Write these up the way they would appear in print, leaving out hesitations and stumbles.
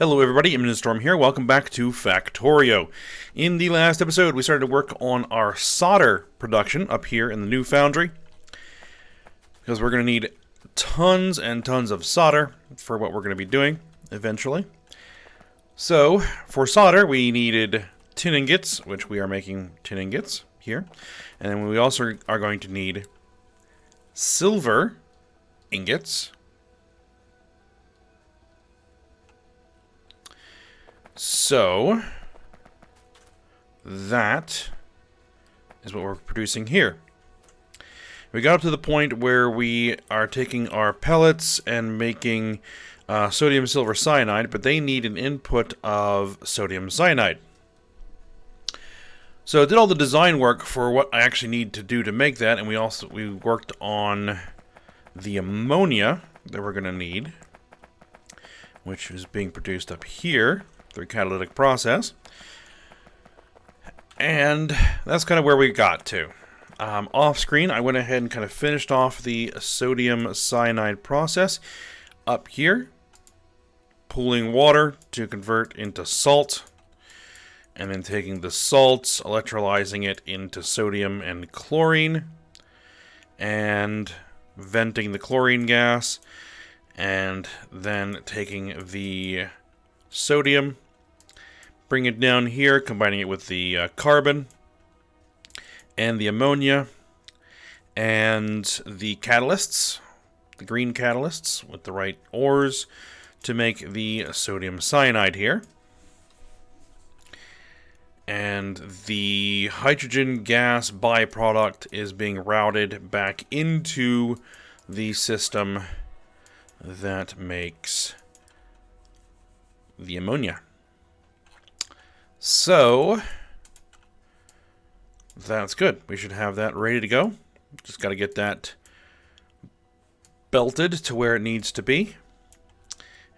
Hello everybody, Imminent Storm here. Welcome back to Factorio. In the last episode, we started to work on our solder production up here in the new foundry. Because we're going to need tons and tons of solder for what we're going to be doing eventually. So, for solder, we needed tin ingots, which we are making tin ingots here. And then we also are going to need silver ingots. So, that is what we're producing here. We got up to the point where we are taking our pellets and making sodium silver cyanide, but they need an input of sodium cyanide. So I did all the design work for what I actually need to do to make that, and we worked on the ammonia that we're going to need, which is being produced up here through catalytic process. And that's kind of where we got to. Off screen, I went ahead and kind of finished off the sodium cyanide process up here, pooling water to convert into salt, and then taking the salts, electrolyzing it into sodium and chlorine, and venting the chlorine gas, and then taking the sodium, bring it down here, combining it with the carbon and the ammonia and the catalysts, the green catalysts with the right ores to make the sodium cyanide here. And the hydrogen gas byproduct is being routed back into the system that makes the ammonia. So that's good. We should have that ready to go. Just got to get that belted to where it needs to be.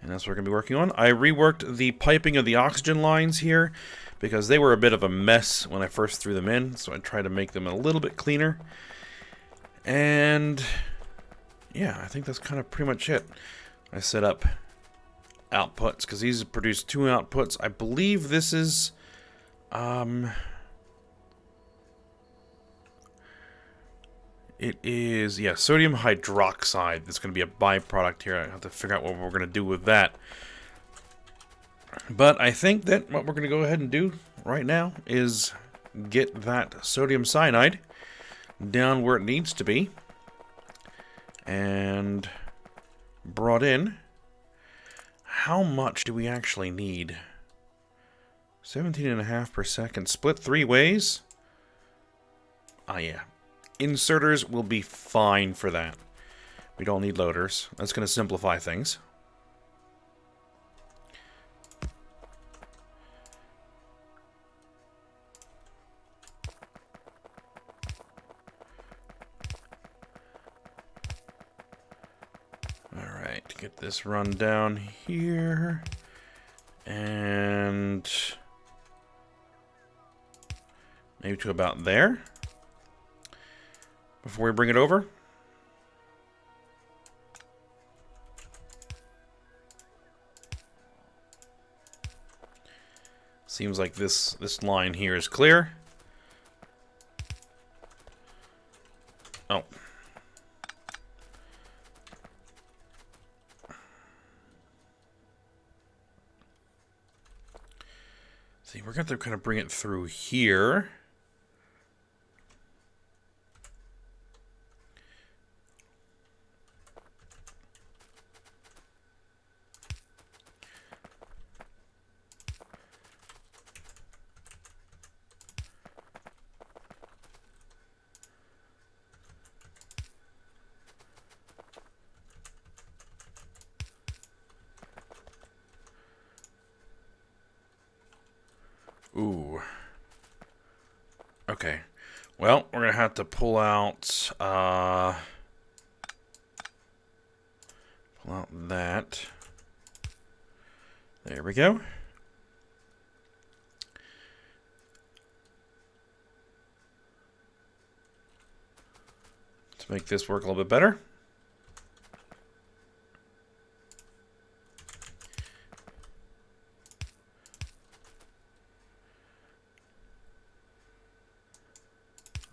And that's what we're going to be working on. I reworked the piping of the oxygen lines here because they were a bit of a mess when I first threw them in. So I tried to make them a little bit cleaner. And yeah, I think that's kind of pretty much it. I set up outputs because these produce two outputs. I believe this is it is, yeah, sodium hydroxide. That's going to be a byproduct here. I have to figure out what we're going to do with that. But I think that what we're going to go ahead and do right now is get that sodium cyanide down where it needs to be and brought in. How much do we actually need? 17.5 per second. Split 3 ways? Ah, yeah. Inserters will be fine for that. We don't need loaders. That's going to simplify things. Alright, get this run down here. And maybe to about there before we bring it over. Seems like this line here is clear. Oh. See, we're going to kind of bring it through here. Ooh. Okay. Well, we're going to have to pull out that. There we go. To make this work a little bit better.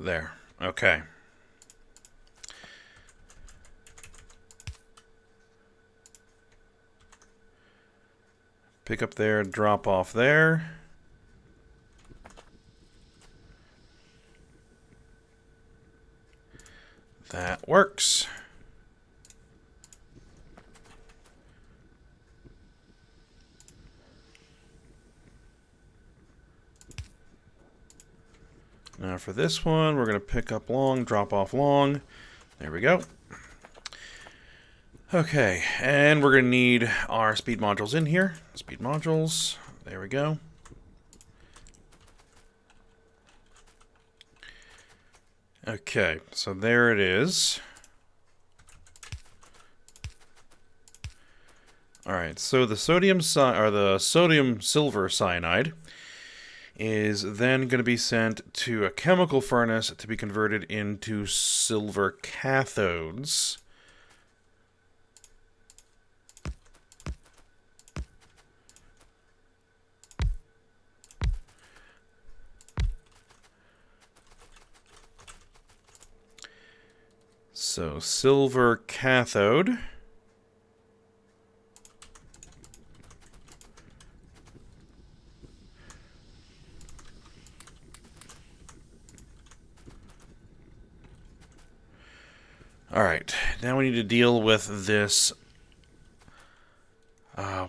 There. Okay. Pick up there, drop off there. That works. Now for this one, we're going to pick up long, drop off long. There we go. Okay, and we're going to need our speed modules in here. Speed modules. There we go. Okay, so there it is. All right, so the sodium silver cyanide is then going to be sent to a chemical furnace to be converted into silver cathodes. So silver cathode. All right, now we need to deal with this.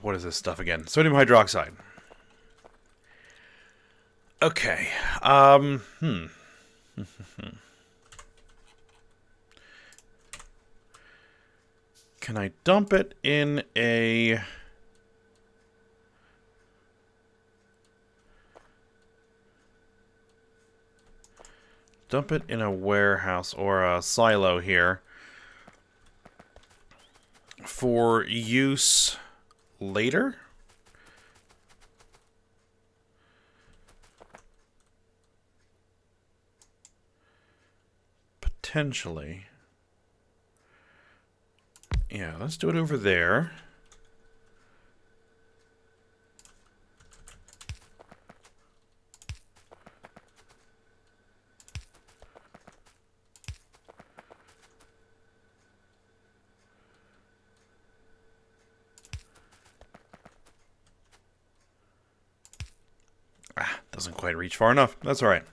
What is this stuff again? Sodium hydroxide. Okay. Can I dump it in a... Dump it in a warehouse or a silo here for use later? Potentially. Yeah, let's do it over there. Doesn't quite reach far enough. That's all right.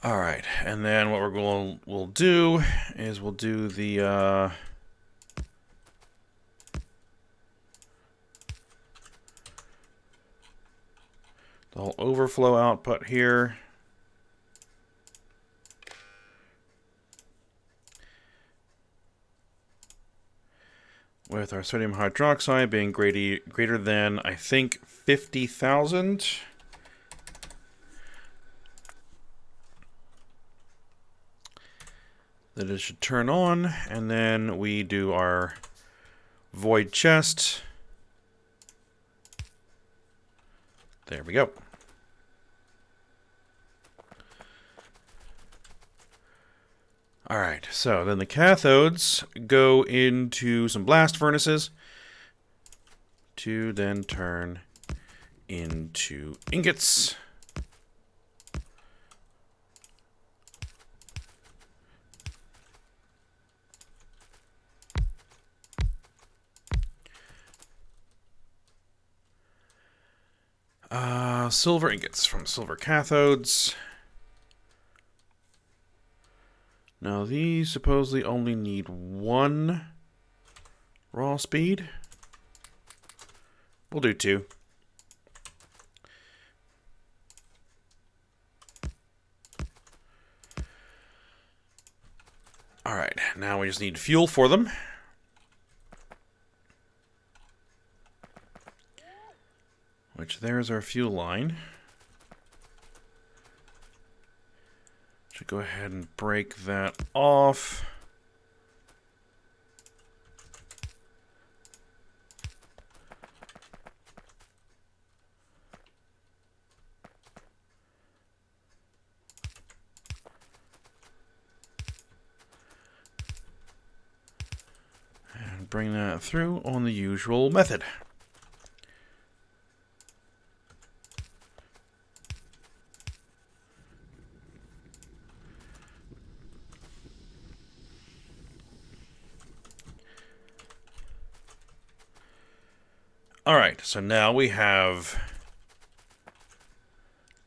All right, and then what we'll do is we'll do the whole overflow output here. With our sodium hydroxide being greater than, I think, 50,000. That it should turn on, and then we do our void chest. There we go. All right, so then the cathodes go into some blast furnaces to then turn into ingots. Silver ingots from silver cathodes. Now these supposedly only need one raw speed. We'll do two. All right, now we just need fuel for them. Which there's our fuel line. Should go ahead and break that off. bring that through on the usual method. Alright, so now we have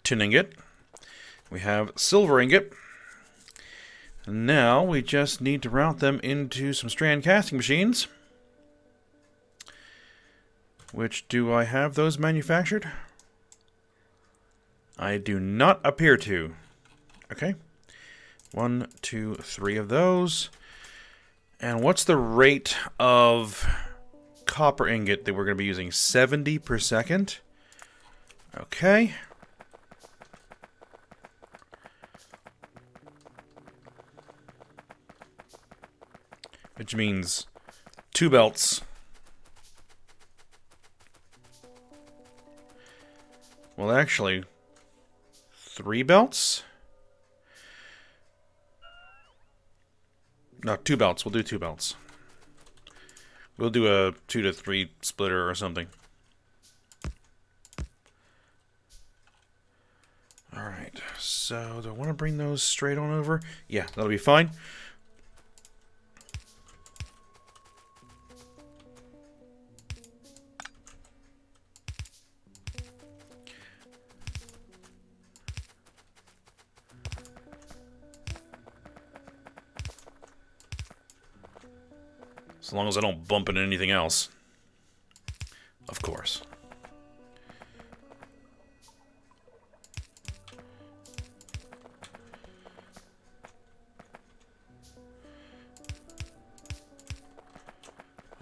tin ingot. We have silver ingot. And now we just need to route them into some strand casting machines. Which, do I have those manufactured? I do not appear to. Okay. 1, 2, 3 of those. And what's the rate of copper ingot that we're going to be using? 70 per second. Okay. Which means 2 belts. Well, actually, 3 belts? No, 2 belts. We'll do 2 belts. We'll do a 2 to 3 splitter or something. Alright, so do I want to bring those straight on over? Yeah, that'll be fine. As long as I don't bump into anything else. Of course.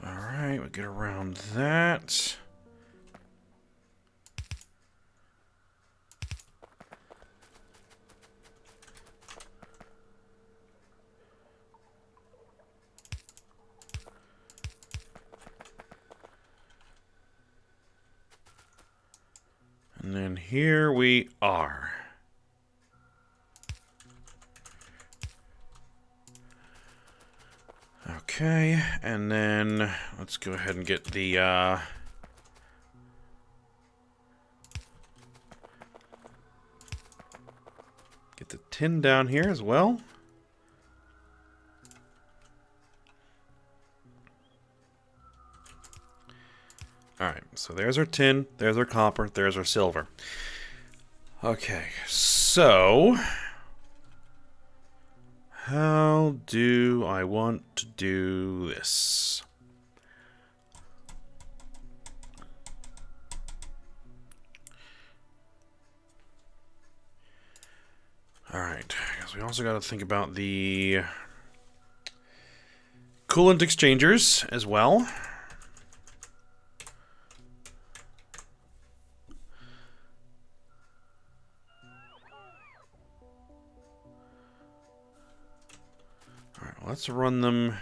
Alright, we'll get around that. And then here we are. Okay, and then let's go ahead and get the tin down here as well. Alright, so there's our tin, there's our copper, there's our silver. Okay, so how do I want to do this? Alright, because we also got to think about the coolant exchangers as well. Let's run them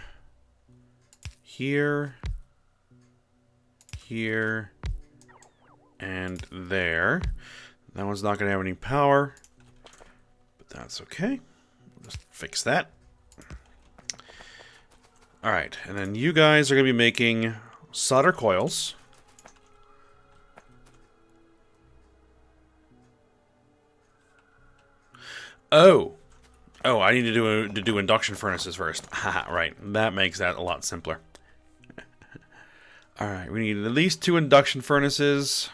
here, here, and there. That one's not going to have any power, but that's okay. We'll just fix that. Alright, and then you guys are going to be making solder coils. Oh, I need to do induction furnaces first. Haha, right. That makes that a lot simpler. Alright, we need at least 2 induction furnaces.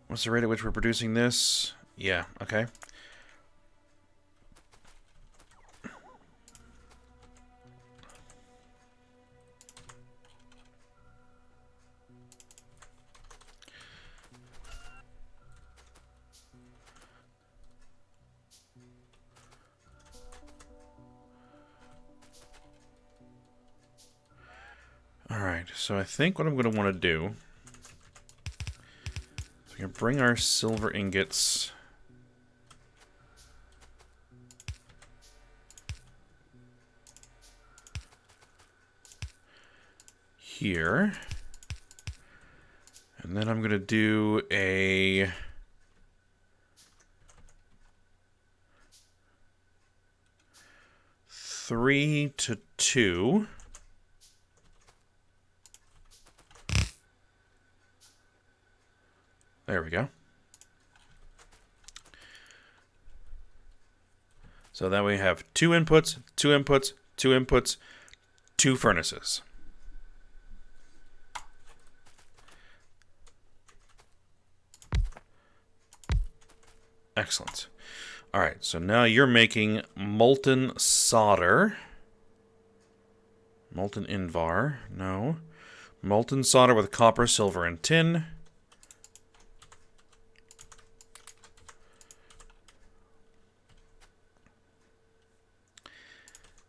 What's the rate at which we're producing this? Yeah, okay. Alright, so I think what I'm going to want to do is we can bring our silver ingots here. And then I'm going to do a 3 to 2. There we go. So that we have 2 inputs, 2 inputs, 2 inputs, 2 furnaces. Excellent. All right, so now you're making molten solder. Molten invar, no. Molten solder with copper, silver, and tin.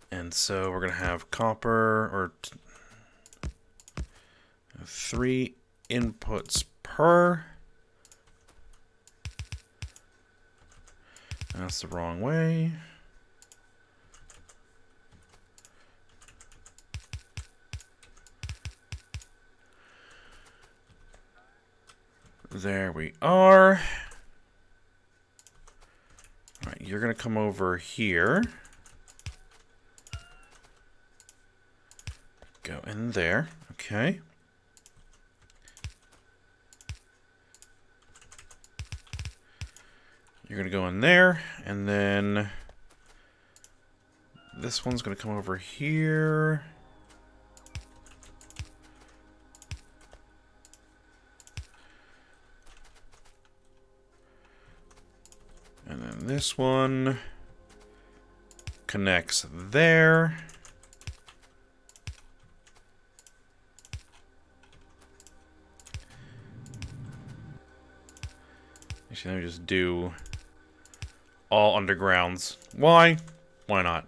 And so we're going to have copper, or 3 inputs per. That's the wrong way. There we are. All right, you're going to come over here. Go in there. Okay. You're going to go in there, and then this one's going to come over here. And then this one connects there. Actually, let me just do all undergrounds. Why? Why not?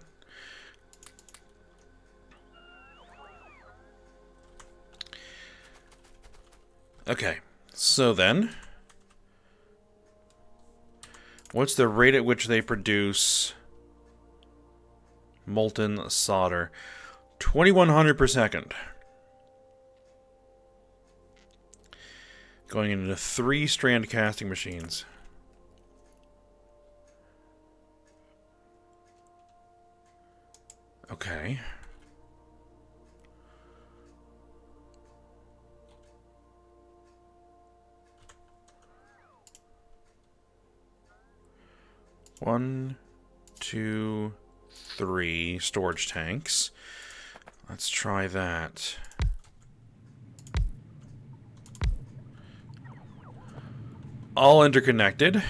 Okay, so then, what's the rate at which they produce molten solder? 2100 per second. Going into 3 strand casting machines. Okay. One, 2, 3 storage tanks. Let's try that. All interconnected.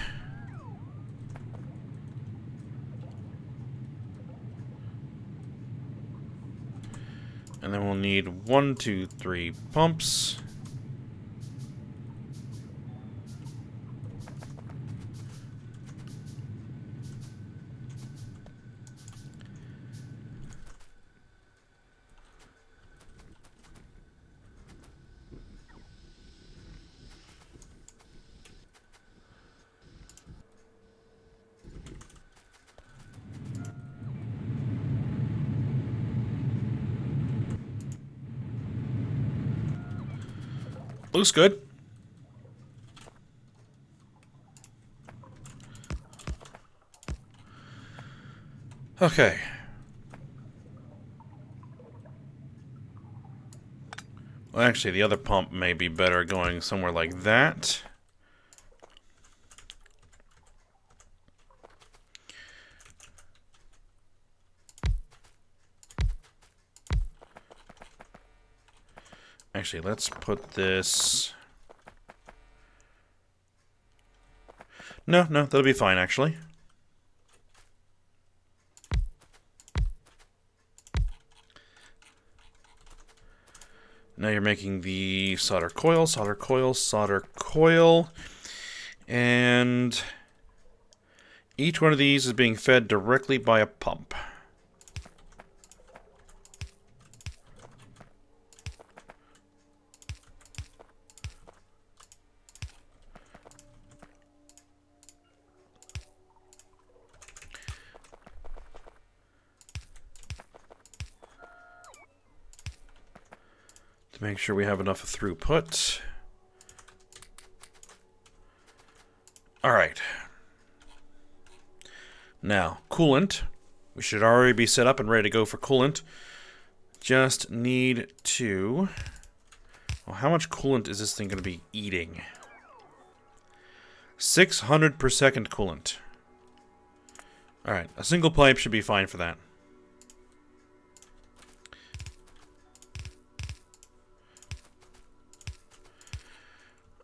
And then we'll need 1, 2, 3 pumps. Looks good. Okay. Well, actually, the other pump may be better going somewhere like that. Actually, let's put this... No, that'll be fine, actually. Now you're making the solder coil, solder coil, solder coil. And each one of these is being fed directly by a pump. Make sure we have enough throughput. All right. Now, coolant. We should already be set up and ready to go for coolant. Just need to... Well, how much coolant is this thing going to be eating? 600 per second coolant. Alright, a single pipe should be fine for that.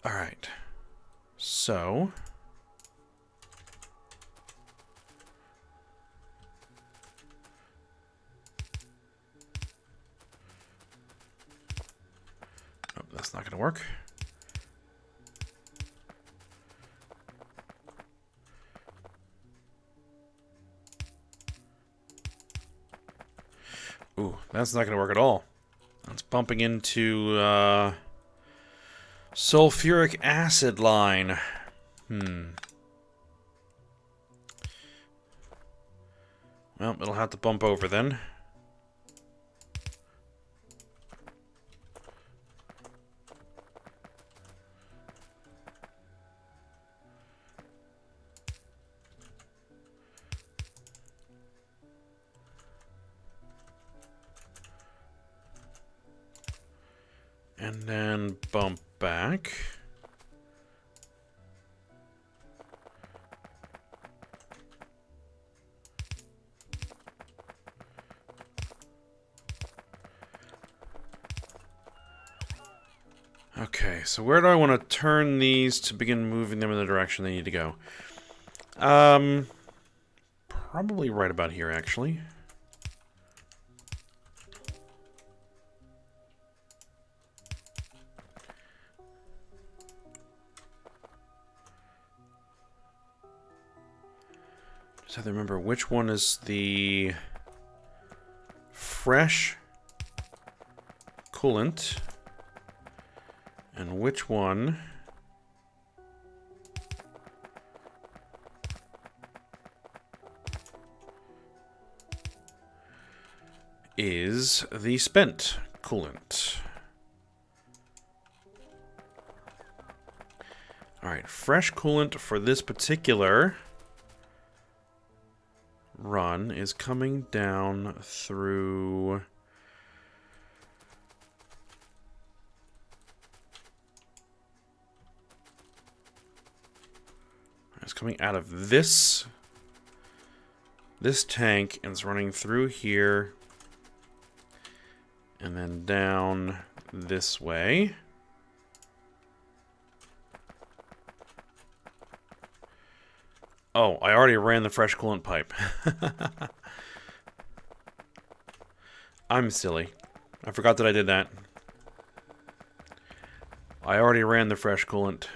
Alright. So... Oh, that's not going to work. Ooh, that's not going to work at all. That's bumping into sulfuric acid line. Well, it'll have to bump over then. And then bump back. Okay, so where do I want to turn these to begin moving them in the direction they need to go? Probably right about here, actually. Just have to remember which one is the fresh coolant and which one is the spent coolant. Alright, fresh coolant for this particular run is coming down through... It's coming out of this tank, and it's running through here and then down this way. Oh, I already ran the fresh coolant pipe. I'm silly. I forgot that I did that. I already ran the fresh coolant.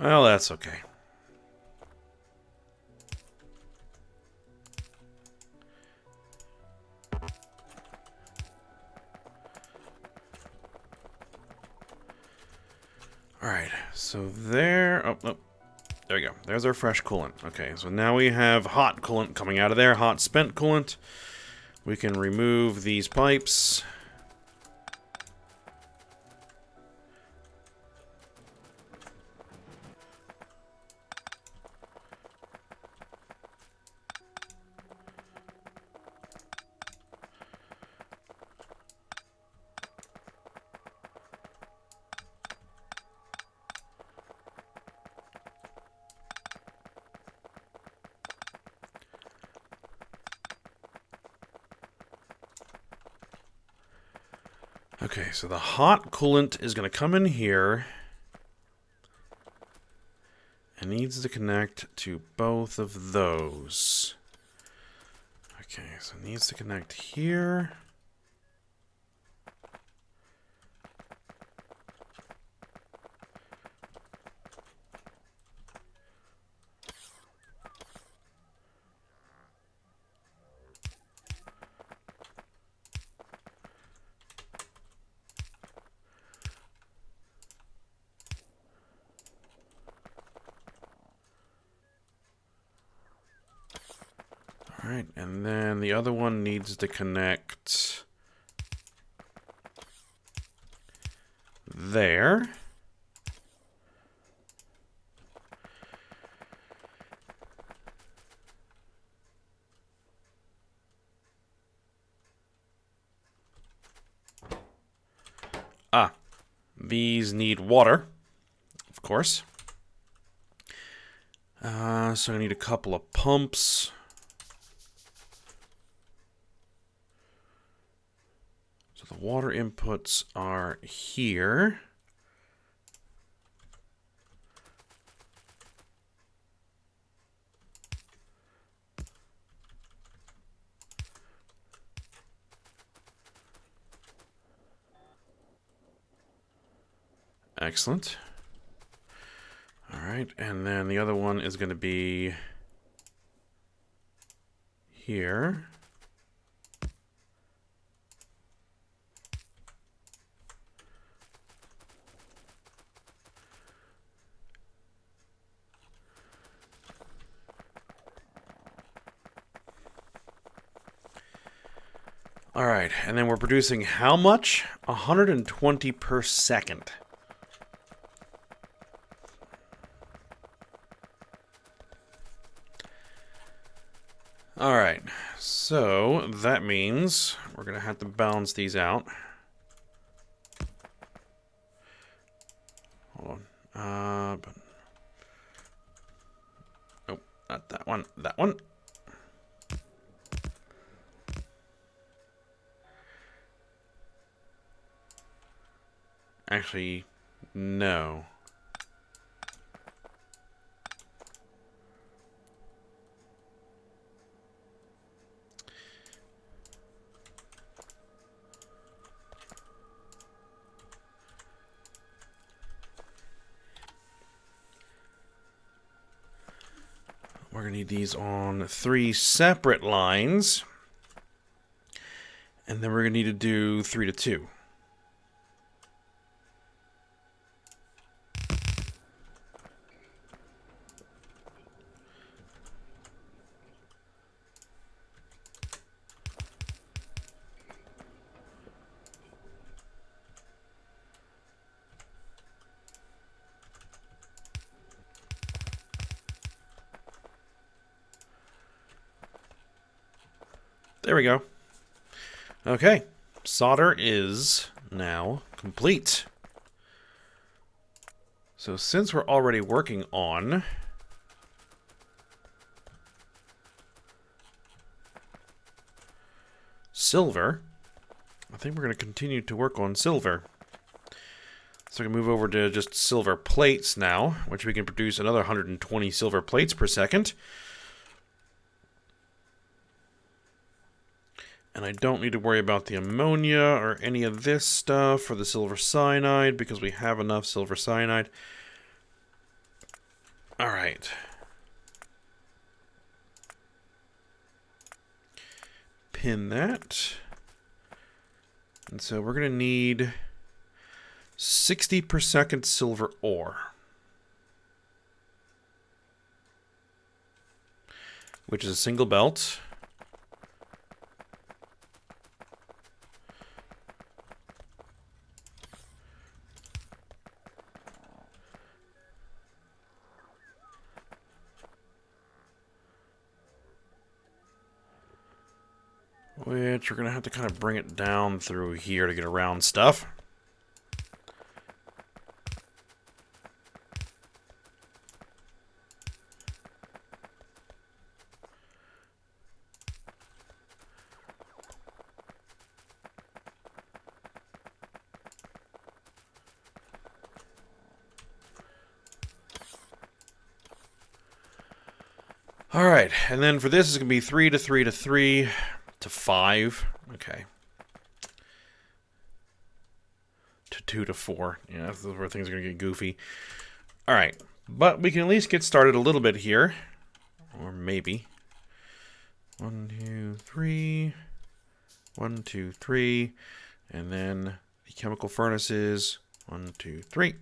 Well, that's okay. Alright, so there... Oh, there we go. There's our fresh coolant. Okay, so now we have hot coolant coming out of there. Hot spent coolant. We can remove these pipes. Okay, so the hot coolant is going to come in here and needs to connect to both of those. Okay, so it needs to connect here. Alright, and then the other one needs to connect there. Ah, these need water, of course. So I need a couple of pumps. So the water inputs are here. Excellent. All right, and then the other one is going to be here. All right, and then we're producing how much? 120 per second. All right, so that means we're going to have to balance these out. Hold on. Nope, not that one. That one. Actually, no. We're going to need these on 3 separate lines. And then we're going to need to do 3 to 2. There we go. Okay, solder is now complete. So since we're already working on silver, I think we're going to continue to work on silver. So we can move over to just silver plates now, which we can produce another 120 silver plates per second. And I don't need to worry about the ammonia or any of this stuff for the silver cyanide because we have enough silver cyanide. All right. Pin that. And so we're going to need 60 per second silver ore, which is a single belt. Which we're going to have to kind of bring it down through here to get around stuff. All right, and then for this, it's going to be 3 to 3 to 3 to 5. Okay. To 2 to 4. Yeah, this is where things are going to get goofy. All right, but we can at least get started a little bit here. Or maybe. 1, 2, 3. 1, 2, 3. And then the chemical furnaces. 1, 2, 3.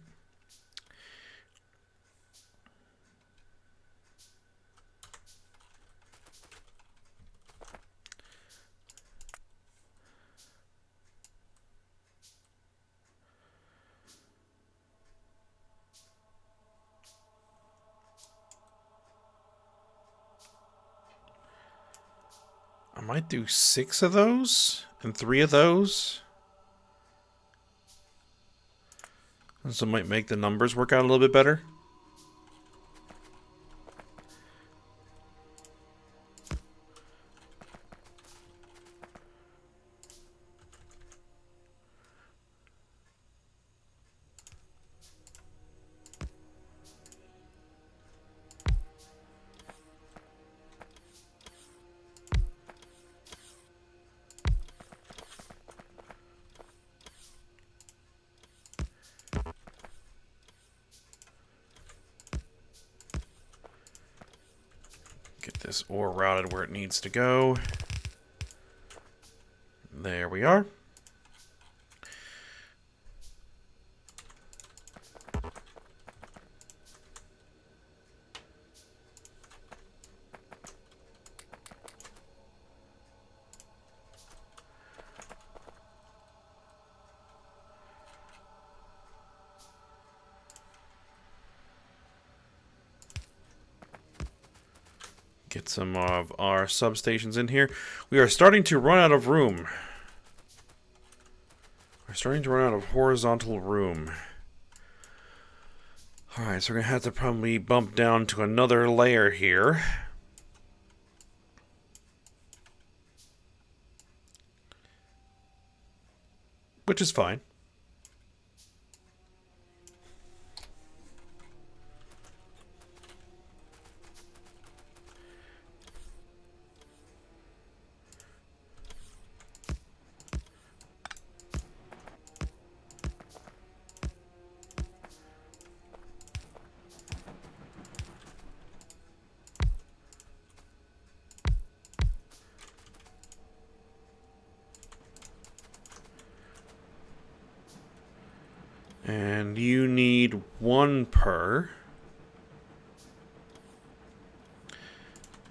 might do 6 of those and 3 of those. So it might make the numbers work out a little bit better. Get this ore routed where it needs to go. There we are. Get some of our substations in here. We are starting to run out of room. We're starting to run out of horizontal room. Alright, so we're going to have to probably bump down to another layer here. Which is fine. And you need 1 per.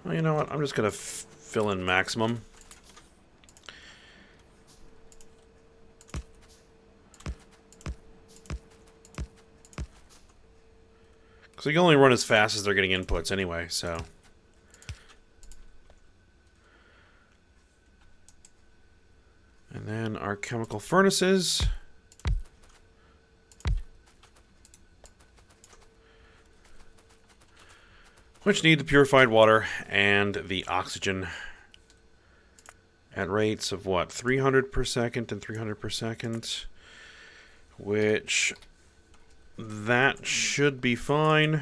Well, you know what? I'm just going to fill in maximum. Because they can only run as fast as they're getting inputs anyway, so. And then our chemical furnaces. Which need the purified water and the oxygen at rates of what? 300 per second and 300 per second. Which, that should be fine.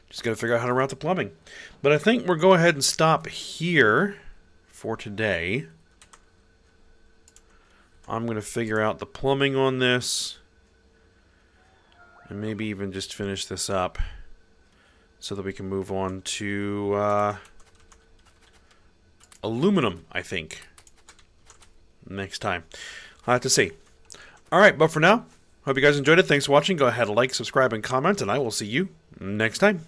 Just got to figure out how to route the plumbing. But I think we'll go ahead and stop here for today. I'm going to figure out the plumbing on this. And maybe even just finish this up. So that we can move on to aluminum, I think. Next time. I'll have to see. Alright, but for now, hope you guys enjoyed it. Thanks for watching. Go ahead, like, subscribe, and comment. And I will see you next time.